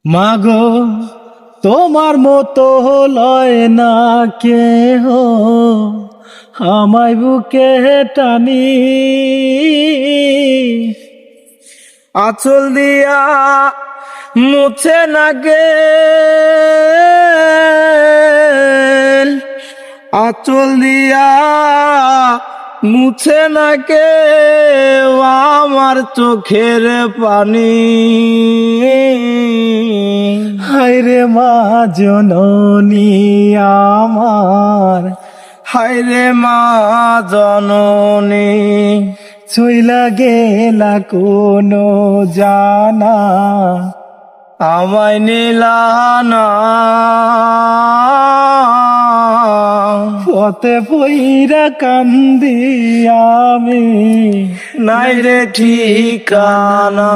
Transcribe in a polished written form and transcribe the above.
মাগো তোমার মতো লয় না কেহ আমায় বুকে টানি, আঁচল দিয়া মুছে না গেল, আঁচল দিয়া মুছে না কেউ আমার চোখের পানি। হায়রে মা জননী আমার, হায়রে মা জননী, চইলা গেলা কোনো জানা আমায় নিলা না, পথে পইরা কান্দি আমি নাই রে ঠিকানা।